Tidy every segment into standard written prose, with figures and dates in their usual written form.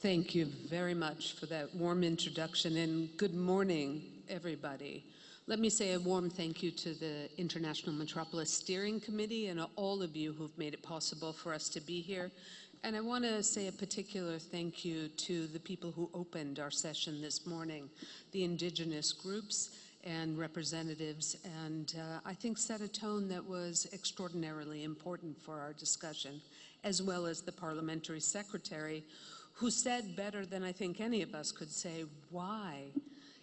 Thank you very much for that warm introduction, and good morning, everybody. Let me say a warm thank you to the International Metropolis Steering Committee and all of you who've made it possible for us to be here. And I want to say a particular thank you to the people who opened our session this morning, the indigenous groups and representatives, and I think set a tone that was extraordinarily important for our discussion, as well as the parliamentary secretary, who said better than I think any of us could say why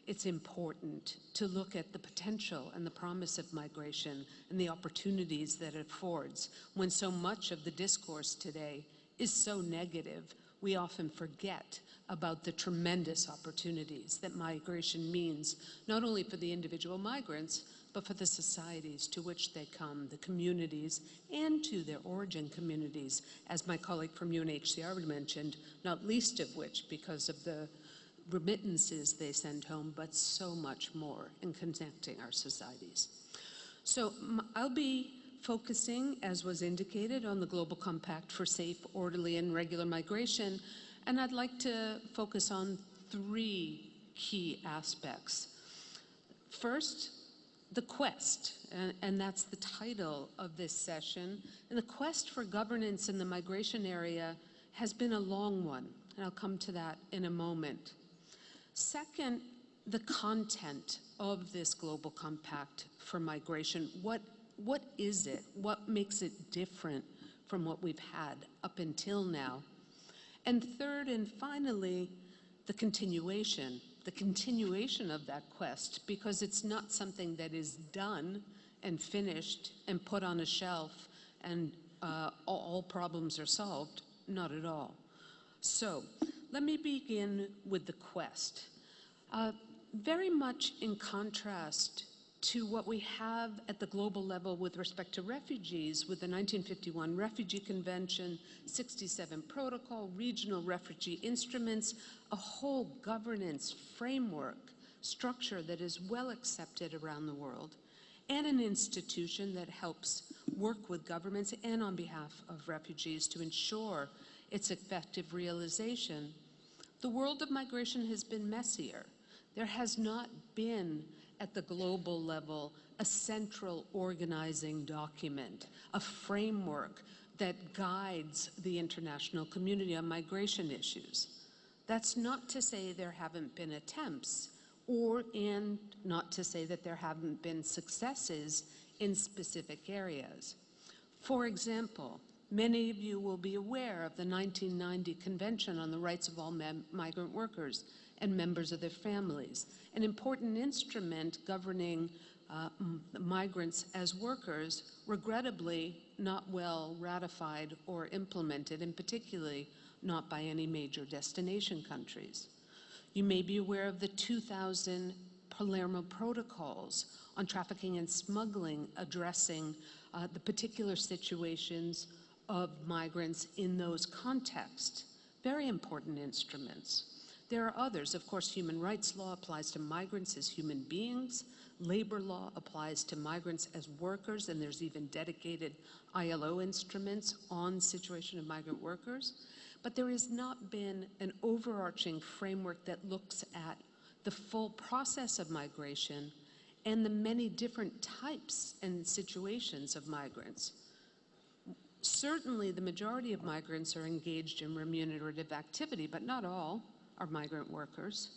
it's important to look at the potential and the promise of migration and the opportunities that it affords. When so much of the discourse today is so negative, we often forget about the tremendous opportunities that migration means, not only for the individual migrants, but for the societies to which they come, the communities, and to their origin communities, as my colleague from UNHCR mentioned, not least of which because of the remittances they send home, but so much more in connecting our societies. So I'll be focusing, as was indicated, on the Global Compact for Safe, Orderly, and Regular Migration, and I'd like to focus on three key aspects. First, the quest, and that's the title of this session, and the quest for governance in the migration area has been a long one, and I'll come to that in a moment. Second, the content of this Global Compact for Migration. What is it? What makes it different from what we've had up until now? And third and finally, the continuation of that quest, because it's not something that is done and finished and put on a shelf and all problems are solved. Not at all. So let me begin with the quest. Very much in contrast to what we have at the global level with respect to refugees, with the 1951 Refugee Convention, 67 Protocol, regional refugee instruments, a whole governance framework structure that is well accepted around the world, and an institution that helps work with governments and on behalf of refugees to ensure its effective realization. The world of migration has been messier. There has not been, at the global level, a central organizing document, a framework that guides the international community on migration issues. That's not to say there haven't been attempts, and not to say that there haven't been successes in specific areas. For example, many of you will be aware of the 1990 Convention on the Rights of All Migrant Workers and members of their families, an important instrument governing migrants as workers, regrettably not well ratified or implemented, and particularly not by any major destination countries. You may be aware of the 2000 Palermo Protocols on trafficking and smuggling, addressing the particular situations of migrants in those contexts. Very important instruments. There are others. Of course, human rights law applies to migrants as human beings. Labor law applies to migrants as workers, and there's even dedicated ILO instruments on the situation of migrant workers. But there has not been an overarching framework that looks at the full process of migration and the many different types and situations of migrants. Certainly, the majority of migrants are engaged in remunerative activity, but not all are migrant workers.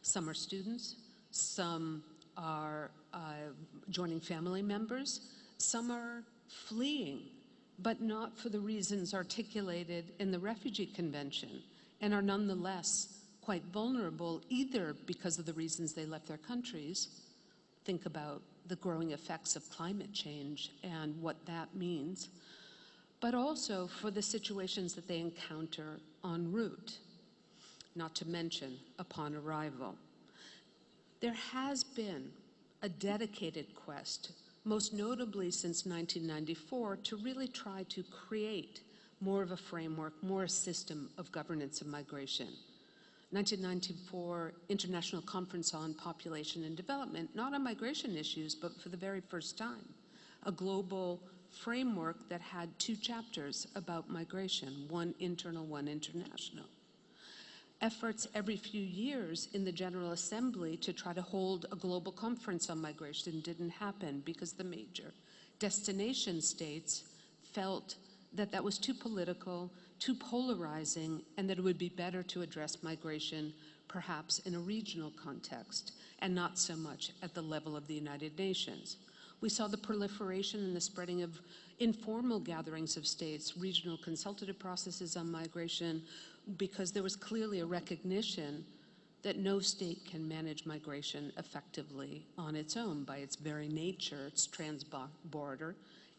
Some are students, some are joining family members, some are fleeing, but not for the reasons articulated in the Refugee Convention, and are nonetheless quite vulnerable, either because of the reasons they left their countries. Think about the growing effects of climate change and what that means, but also for the situations that they encounter en route, not to mention upon arrival. There has been a dedicated quest, most notably since 1994, to really try to create more of a framework, more a system of governance of migration. 1994 International Conference on Population and Development, not on migration issues, but for the very first time, a global framework that had two chapters about migration, one internal, one international. efforts every few years in the General Assembly to try to hold a global conference on migration didn't happen because the major destination states felt that that was too political, too polarizing, and that it would be better to address migration perhaps in a regional context and not so much at the level of the United Nations. We saw the proliferation and the spreading of informal gatherings of states, regional consultative processes on migration, because there was clearly a recognition that no state can manage migration effectively on its own. By its very nature, it's trans-border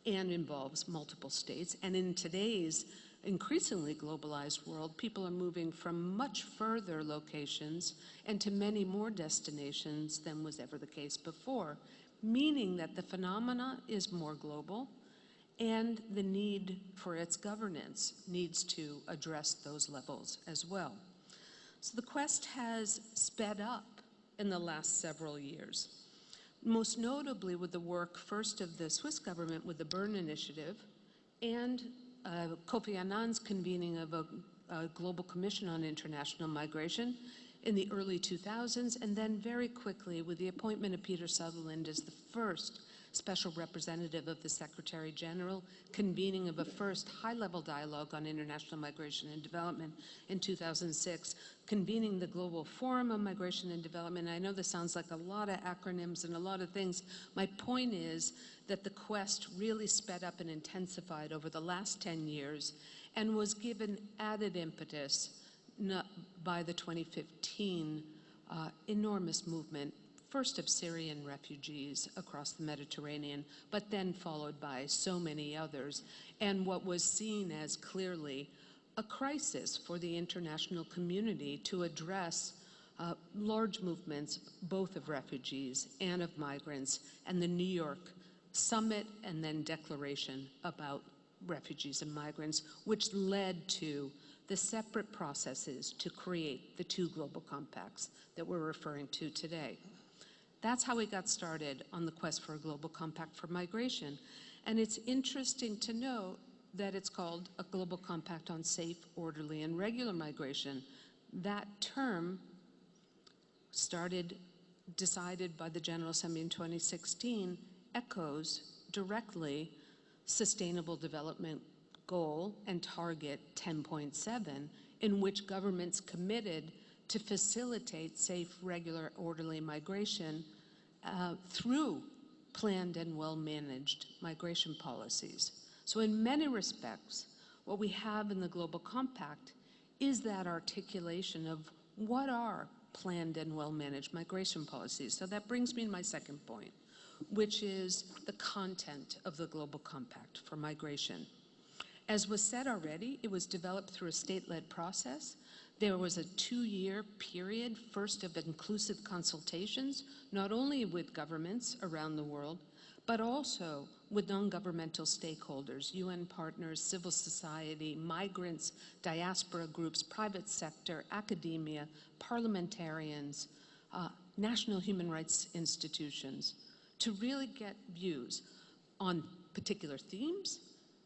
and involves multiple states. And in today's increasingly globalized world, people are moving from much further locations and to many more destinations than was ever the case before, meaning that the phenomena is more global, and the need for its governance needs to address those levels as well. So the quest has sped up in the last several years, most notably with the work first of the Swiss government with the Bern Initiative and Kofi Annan's convening of a global commission on international migration in the early 2000s, and then very quickly with the appointment of Peter Sutherland as the first special representative of the Secretary General, convening of a first high-level dialogue on international migration and development in 2006, convening the Global Forum on Migration and Development. I know this sounds like a lot of acronyms and a lot of things. My point is that the quest really sped up and intensified over the last 10 years and was given added impetus by the 2015 enormous movement, first of Syrian refugees across the Mediterranean, but then followed by so many others, and what was seen as clearly a crisis for the international community to address large movements, both of refugees and of migrants, and the New York summit and then declaration about refugees and migrants, which led to the separate processes to create the two global compacts that we're referring to today. That's how we got started on the quest for a global compact for migration. And it's interesting to note that it's called a global compact on safe, orderly, and regular migration. That term decided by the General Assembly in 2016, echoes directly Sustainable Development Goal and Target 10.7, in which governments committed to facilitate safe, regular, orderly migration through planned and well-managed migration policies. So in many respects, what we have in the Global Compact is that articulation of what are planned and well-managed migration policies. So that brings me to my second point, which is the content of the Global Compact for migration. As was said already, it was developed through a state-led process. There was a 2-year period, first of inclusive consultations, not only with governments around the world, but also with non-governmental stakeholders, UN partners, civil society, migrants, diaspora groups, private sector, academia, parliamentarians, national human rights institutions, to really get views on particular themes,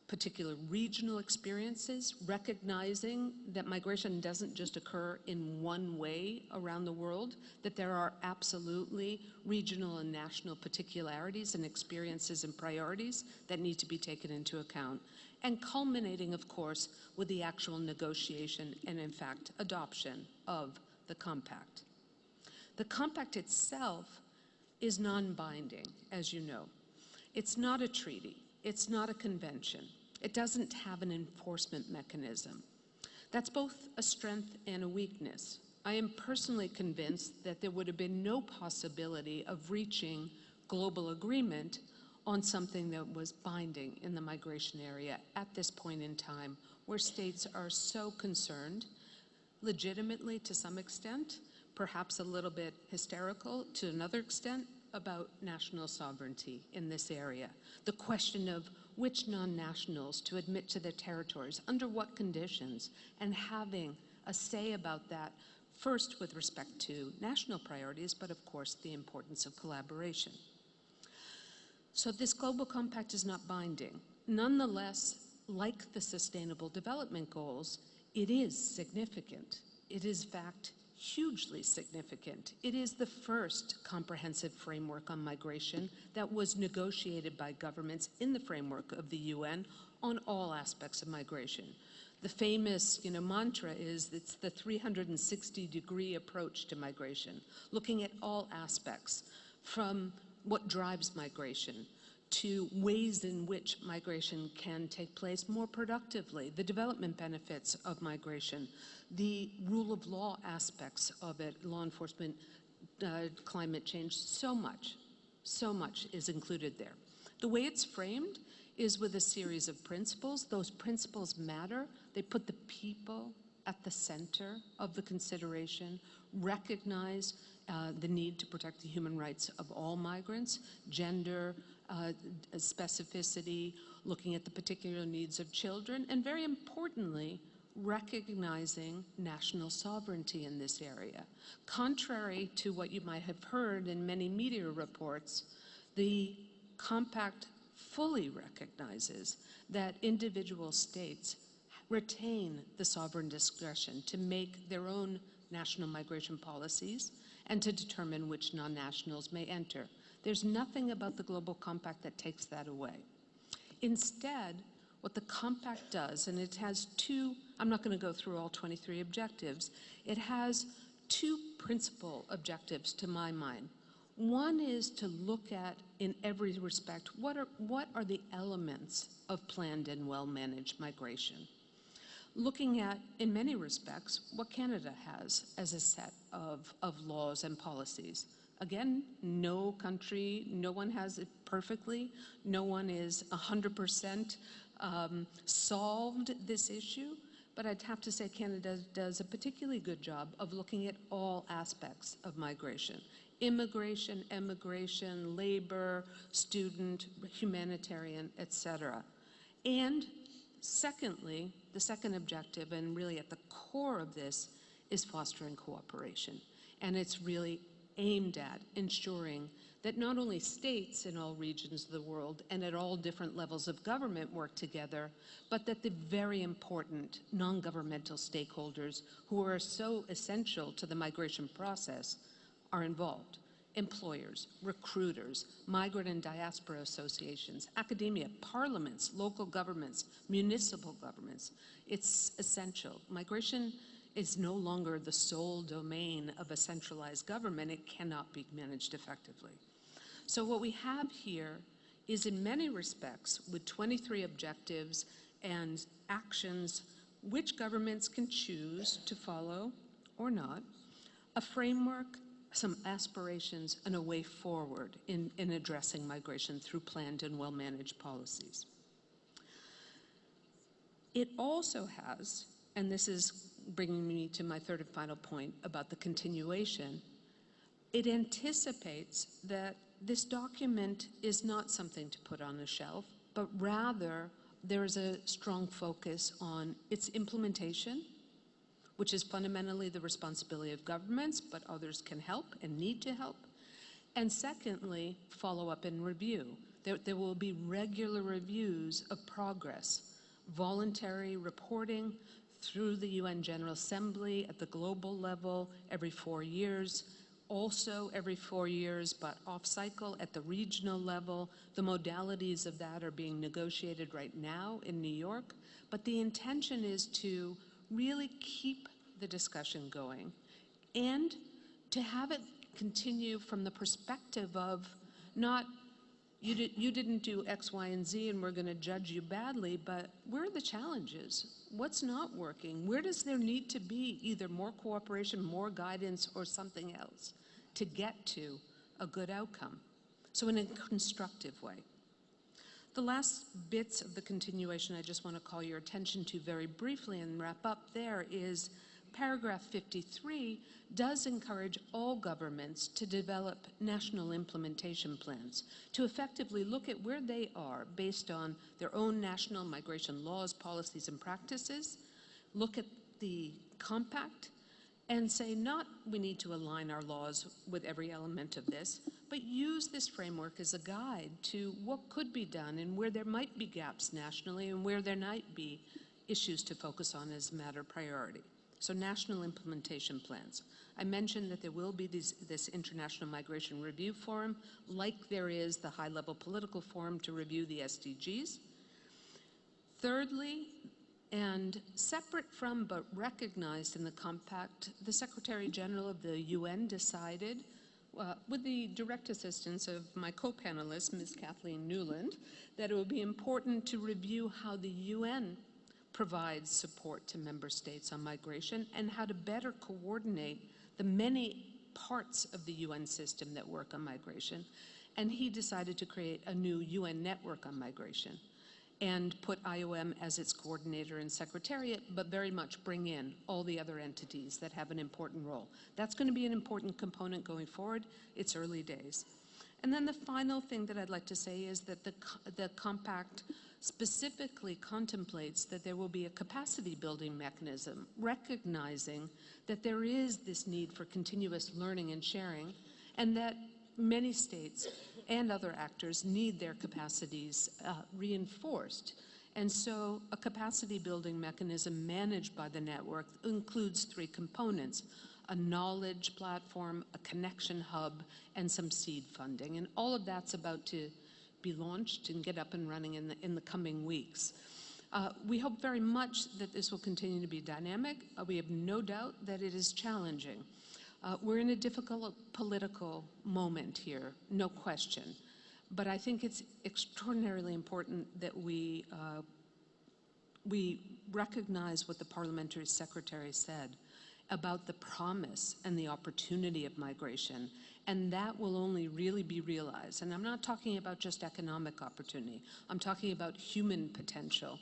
particular regional experiences, recognizing that migration doesn't just occur in one way around the world, that there are absolutely regional and national particularities and experiences and priorities that need to be taken into account, and culminating, of course, with the actual negotiation and, in fact, adoption of the compact. The compact itself is non-binding, as you know. It's not a treaty. It's not a convention. It doesn't have an enforcement mechanism. That's both a strength and a weakness. I am personally convinced that there would have been no possibility of reaching global agreement on something that was binding in the migration area at this point in time, where states are so concerned, legitimately to some extent, perhaps a little bit hysterical to another extent, about national sovereignty in this area. The question of which non-nationals to admit to their territories, under what conditions, and having a say about that, first with respect to national priorities, but of course the importance of collaboration. So this global compact is not binding. Nonetheless, like the Sustainable Development Goals, it is significant. it is, in fact, hugely significant. It is the first comprehensive framework on migration that was negotiated by governments in the framework of the UN on all aspects of migration. The famous, mantra is it's the 360-degree approach to migration, looking at all aspects, from what drives migration to ways in which migration can take place more productively, the development benefits of migration, the rule of law aspects of it, law enforcement, climate change, so much is included there. The way it's framed is with a series of principles. Those principles matter. They put the people at the center of the consideration, recognize the need to protect the human rights of all migrants, gender, specificity, looking at the particular needs of children, and very importantly, recognizing national sovereignty in this area. Contrary to what you might have heard in many media reports, the compact fully recognizes that individual states retain the sovereign discretion to make their own national migration policies and to determine which non-nationals may enter. There's nothing about the Global Compact that takes that away. Instead, what the Compact does, and it has two, I'm not going to go through all 23 objectives, it has two principal objectives to my mind. One is to look at, in every respect, what are the elements of planned and well-managed migration? Looking at, in many respects, what Canada has as a set of laws and policies. Again, no country, no one has it perfectly. No one is 100% solved this issue, but I'd have to say Canada does a particularly good job of looking at all aspects of migration. Immigration, emigration, labor, student, humanitarian, etc. And secondly, the second objective, and really at the core of this, is fostering cooperation. And it's really aimed at ensuring that not only states in all regions of the world and at all different levels of government work together, but that the very important non-governmental stakeholders who are so essential to the migration process are involved. Employers, recruiters, migrant and diaspora associations, academia, parliaments, local governments, municipal governments. It's essential. Migration is no longer the sole domain of a centralized government. It cannot be managed effectively. So what we have here is, in many respects, with 23 objectives and actions which governments can choose to follow or not, a framework, some aspirations, and a way forward in addressing migration through planned and well-managed policies. It also has, and this is bringing me to my third and final point about the continuation, it anticipates that this document is not something to put on a shelf, but rather there is a strong focus on its implementation, which is fundamentally the responsibility of governments, but others can help and need to help. And secondly, follow-up and review. There will be regular reviews of progress, voluntary reporting through the UN General Assembly at the global level every 4 years, also every 4 years, but off-cycle at the regional level. The modalities of that are being negotiated right now in New York, but the intention is to really keep the discussion going and to have it continue from the perspective of not you didn't do X, Y, and Z and we're going to judge you badly, but where are the challenges? What's not working? Where does there need to be either more cooperation, more guidance, or something else to get to a good outcome? So in a constructive way. The last bits of the continuation I just want to call your attention to very briefly and wrap up there is paragraph 53 does encourage all governments to develop national implementation plans to effectively look at where they are based on their own national migration laws, policies, and practices, look at the compact, and say not we need to align our laws with every element of this, but use this framework as a guide to what could be done and where there might be gaps nationally and where there might be issues to focus on as a matter of priority. So national implementation plans. I mentioned that there will be this International Migration Review Forum, like there is the high-level political forum to review the SDGs. Thirdly, and separate from but recognized in the compact, the Secretary General of the UN decided, with the direct assistance of my co-panelist, Ms. Kathleen Newland, that it would be important to review how the UN provides support to member states on migration and how to better coordinate the many parts of the UN system that work on migration. And he decided to create a new UN network on migration and put IOM as its coordinator and secretariat, but very much bring in all the other entities that have an important role. That's going to be an important component going forward. It's early days. And then the final thing that I'd like to say is that the compact specifically contemplates that there will be a capacity building mechanism, recognizing that there is this need for continuous learning and sharing, and that many states and other actors need their capacities reinforced. And so a capacity building mechanism managed by the network includes three components: a knowledge platform, a connection hub, and some seed funding. And all of that's about to be launched and get up and running in the coming weeks. We hope very much that this will continue to be dynamic. We have no doubt that it is challenging. We're in a difficult political moment here, no question. But I think it's extraordinarily important that we recognize what the parliamentary secretary said about the promise and the opportunity of migration. And that will only really be realized. And I'm not talking about just economic opportunity. I'm talking about human potential,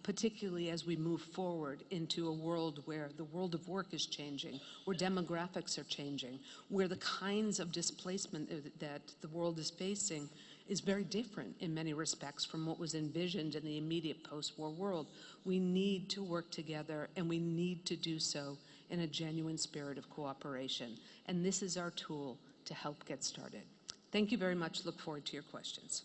particularly as we move forward into a world where the world of work is changing, where demographics are changing, where the kinds of displacement that the world is facing is very different in many respects from what was envisioned in the immediate post-war world. We need to work together, and we need to do so in a genuine spirit of cooperation. And this is our tool to help get started. Thank you very much. Look forward to your questions.